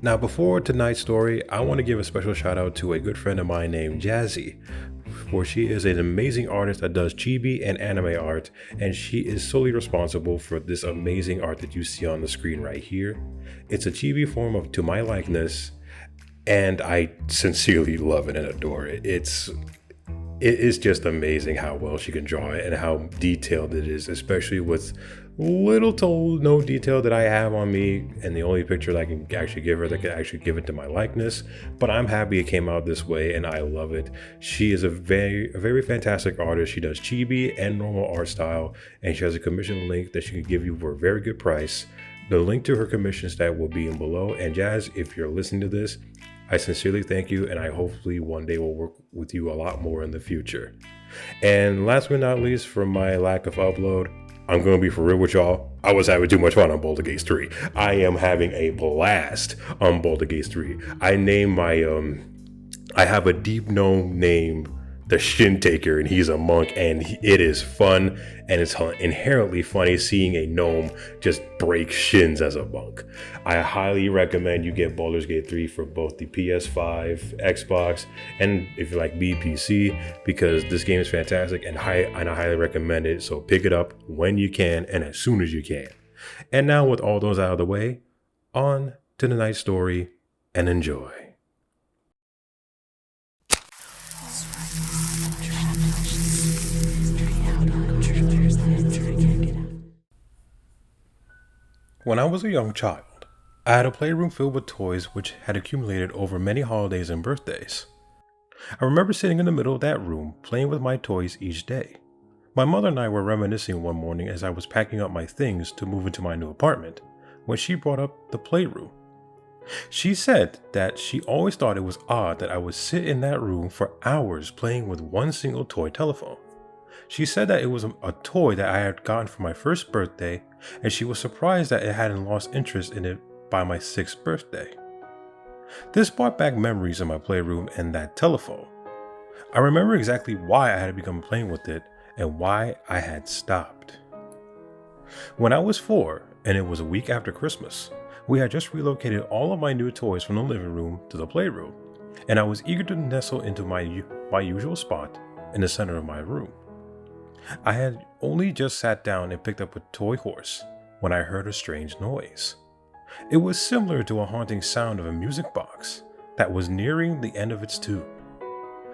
Now, before tonight's story, I want to give a special shout out to a good friend of mine named Jazzy, for she is an amazing artist that does chibi and anime art, and she is solely responsible for this amazing art that you see on the screen right here. It's a chibi form of To My Likeness, and I sincerely love it and adore it. It is just amazing how well she can draw it and how detailed it is, especially with little to no detail that I have on me, and the only picture that I can actually give her that can actually give it to my likeness. But I'm happy it came out this way, and I love it. She is a very fantastic artist. She does chibi and normal art style, and she has a commission link that she can give you for a very good price. The link to her commission stat will be in below. And Jazz, if you're listening to this, I sincerely thank you, and I hopefully one day will work with you a lot more in the future. And last but not least, for my lack of upload, I'm going to be for real with y'all. I was having too much fun on Boulder Gates 3. I am having a blast on Boulder Gates 3. I named my, I have a deep gnome named the Shin Taker, and he's a monk, and it is fun, and it's inherently funny seeing a gnome just break shins as a monk. I highly recommend you get Baldur's Gate 3 for both the PS5, Xbox, and if you like BPC, because this game is fantastic, and I highly recommend it. So pick it up when you can and as soon as you can. And now, with all those out of the way, on to tonight's story, and enjoy. When I was a young child, I had a playroom filled with toys which had accumulated over many holidays and birthdays. I remember sitting in the middle of that room playing with my toys each day. My mother and I were reminiscing one morning as I was packing up my things to move into my new apartment when she brought up the playroom. She said that she always thought it was odd that I would sit in that room for hours playing with one single toy telephone. She said that it was a toy that I had gotten for my first birthday, and she was surprised that it hadn't lost interest in it by my 6th birthday. This brought back memories of my playroom and that telephone. I remember exactly why I had begun playing with it and why I had stopped. When I was 4, and it was a week after Christmas, we had just relocated all of my new toys from the living room to the playroom, and I was eager to nestle into my usual spot in the center of my room. I had only just sat down and picked up a toy horse when I heard a strange noise. It was similar to a haunting sound of a music box that was nearing the end of its tune.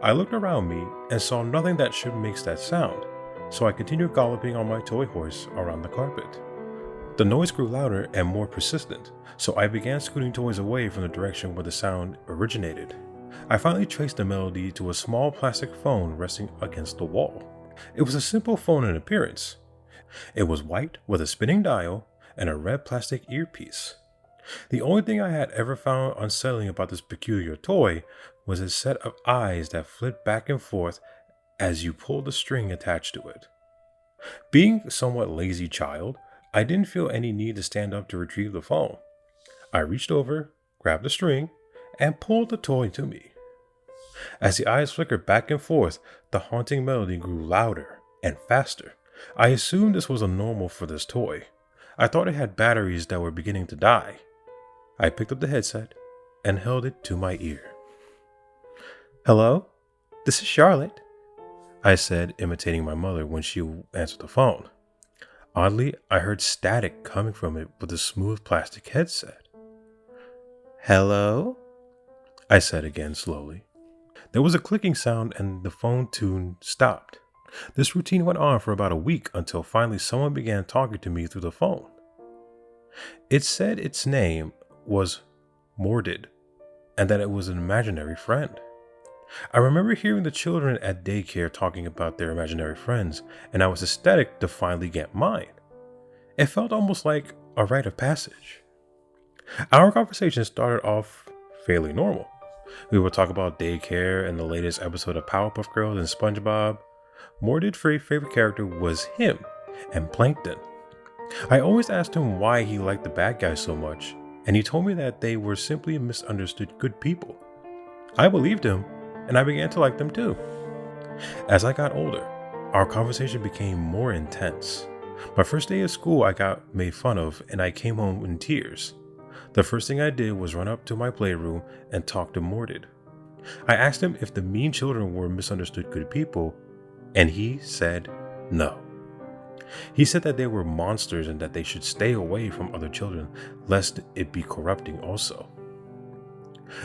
I looked around me and saw nothing that should make that sound, so I continued galloping on my toy horse around the carpet. The noise grew louder and more persistent, so I began scooting toys away from the direction where the sound originated. I finally traced the melody to a small plastic phone resting against the wall. It was a simple phone in appearance. It was white with a spinning dial and a red plastic earpiece. The only thing I had ever found unsettling about this peculiar toy was its set of eyes that flipped back and forth as you pulled the string attached to it. Being a somewhat lazy child, I didn't feel any need to stand up to retrieve the phone. I reached over, grabbed the string, and pulled the toy to me. As the eyes flickered back and forth, the haunting melody grew louder and faster. I assumed this was a normal for this toy. I thought it had batteries that were beginning to die. I picked up the headset and held it to my ear. "Hello? This is Charlotte," I said, imitating my mother when she answered the phone. Oddly, I heard static coming from it with a smooth plastic headset. "Hello?" I said again slowly. There was a clicking sound and the phone tune stopped. This routine went on for about a week until finally someone began talking to me through the phone. It said its name was Mordid and that it was an imaginary friend. I remember hearing the children at daycare talking about their imaginary friends, and I was ecstatic to finally get mine. It felt almost like a rite of passage. Our conversation started off fairly normal. We would talk about daycare and the latest episode of Powerpuff Girls and SpongeBob. Mordid's favorite character was him and Plankton. I always asked him why he liked the bad guys so much, and he told me that they were simply misunderstood good people. I believed him, and I began to like them too. As I got older, our conversation became more intense. My first day of school, I got made fun of, and I came home in tears. The first thing I did was run up to my playroom and talk to Mordid. I asked him if the mean children were misunderstood good people, and he said no. He said that they were monsters and that they should stay away from other children, lest it be corrupting also.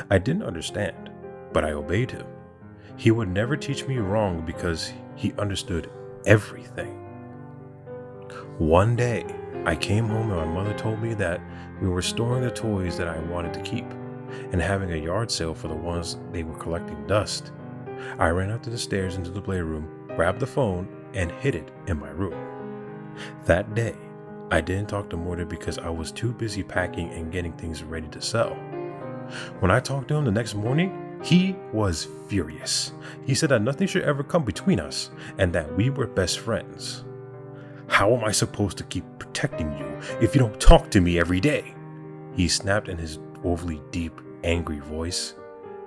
I didn't understand, but I obeyed him. He would never teach me wrong because he understood everything. One day, I came home and my mother told me that we were storing the toys that I wanted to keep and having a yard sale for the ones they were collecting dust. I ran up the stairs into the playroom, grabbed the phone, and hid it in my room. That day, I didn't talk to Mordid because I was too busy packing and getting things ready to sell. When I talked to him the next morning, he was furious. He said that nothing should ever come between us and that we were best friends. How am I supposed to keep protecting you if you don't talk to me every day? He snapped in his overly deep, angry voice.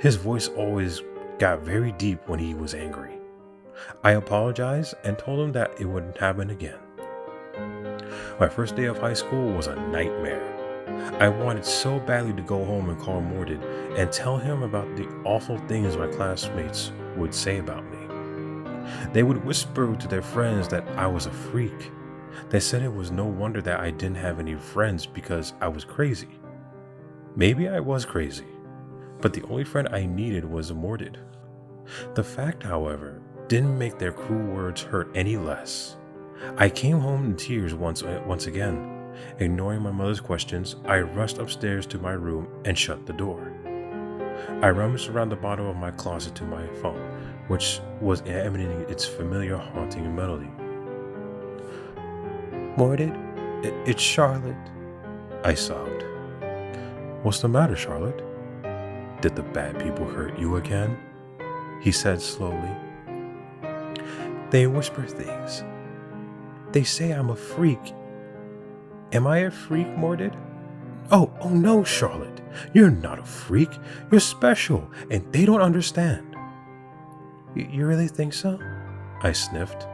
His voice always got very deep when he was angry. I apologized and told him that it wouldn't happen again. My first day of high school was a nightmare. I wanted so badly to go home and call Mordid and tell him about the awful things my classmates would say about me. They would whisper to their friends that I was a freak. They said it was no wonder that I didn't have any friends because I was crazy. Maybe I was crazy, but the only friend I needed was Mordid. The fact, however, didn't make their cruel words hurt any less. I came home in tears once again. Ignoring my mother's questions, I rushed upstairs to my room and shut the door. I rummaged around the bottom of my closet to my phone, which was emanating its familiar haunting melody. Mordid, it's Charlotte, I sobbed. What's the matter, Charlotte? Did the bad people hurt you again? He said slowly. They whisper things. They say I'm a freak. Am I a freak, Mordid? Oh no, Charlotte. You're not a freak. You're special, and they don't understand. You really think so? I sniffed.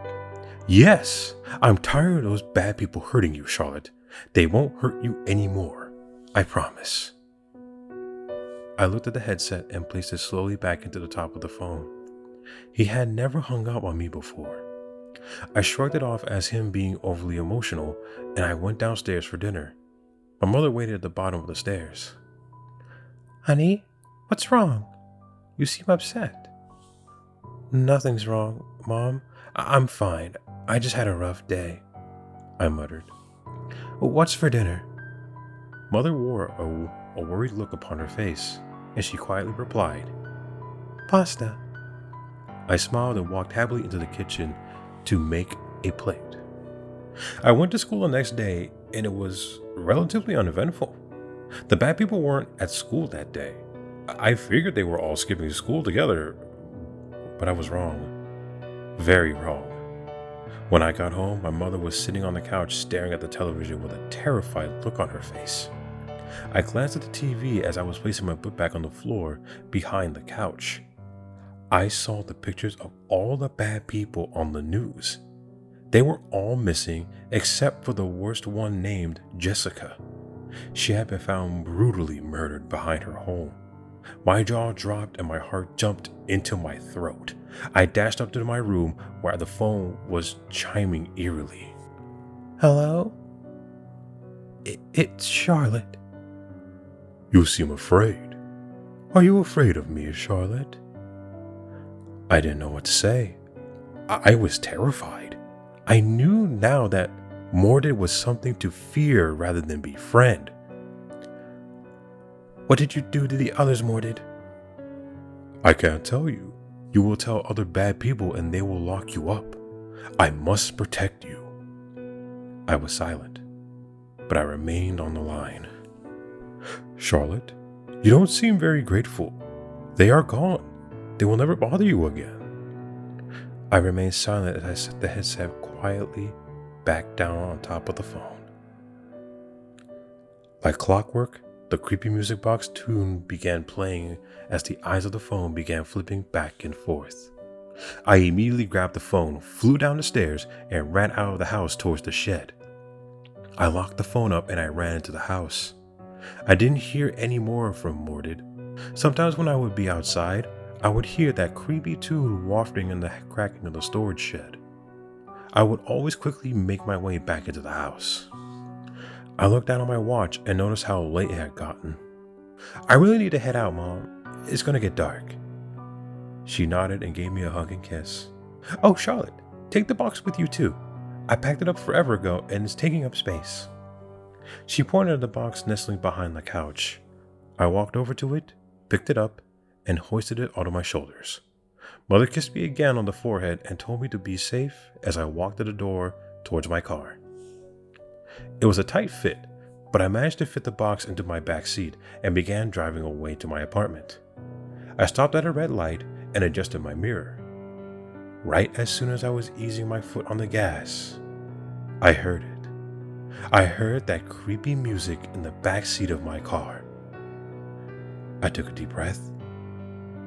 Yes, I'm tired of those bad people hurting you, Charlotte. They won't hurt you anymore. I promise. I looked at the headset and placed it slowly back into the top of the phone. He had never hung up on me before. I shrugged it off as him being overly emotional, and I went downstairs for dinner. My mother waited at the bottom of the stairs. Honey, what's wrong? You seem upset. Nothing's wrong, Mom. I'm fine. I just had a rough day, I muttered. What's for dinner? Mother wore a worried look upon her face, and she quietly replied, Pasta. I smiled and walked happily into the kitchen to make a plate. I went to school the next day, and it was relatively uneventful. The bad people weren't at school that day. I figured they were all skipping school together, but I was wrong. Very wrong. When I got home, my mother was sitting on the couch staring at the television with a terrified look on her face. I glanced at the TV as I was placing my book back on the floor behind the couch. I saw the pictures of all the bad people on the news. They were all missing except for the worst one named Jessica. She had been found brutally murdered behind her home. My jaw dropped and my heart jumped into my throat. I dashed up to my room where the phone was chiming eerily. Hello? It's Charlotte. You seem afraid. Are you afraid of me, Charlotte? I didn't know what to say. I was terrified. I knew now that Mordid was something to fear rather than befriend. What did you do to the others, Mordid? I can't tell you. You will tell other bad people and they will lock you up. I must protect you. I was silent, but I remained on the line. Charlotte, you don't seem very grateful. They are gone. They will never bother you again. I remained silent as I set the headset quietly back down on top of the phone. Like clockwork, the creepy music box tune began playing as the eyes of the phone began flipping back and forth. I immediately grabbed the phone, flew down the stairs, and ran out of the house towards the shed. I locked the phone up and I ran into the house. I didn't hear any more from Mordred. Sometimes when I would be outside, I would hear that creepy tune wafting in the cracking of the storage shed. I would always quickly make my way back into the house. I looked down on my watch and noticed how late it had gotten. I really need to head out, Mom. It's gonna get dark. She nodded and gave me a hug and kiss. Oh, Charlotte, take the box with you too. I packed it up forever ago and it's taking up space. She pointed at the box nestling behind the couch. I walked over to it, picked it up, and hoisted it onto my shoulders. Mother kissed me again on the forehead and told me to be safe as I walked to the door towards my car. It was a tight fit, but I managed to fit the box into my back seat and began driving away to my apartment. I stopped at a red light and adjusted my mirror. Right as soon as I was easing my foot on the gas, I heard it. I heard that creepy music in the back seat of my car. I took a deep breath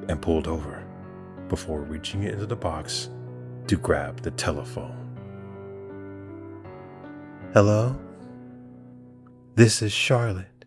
and pulled over before reaching into the box to grab the telephone. Hello? This is Charlotte.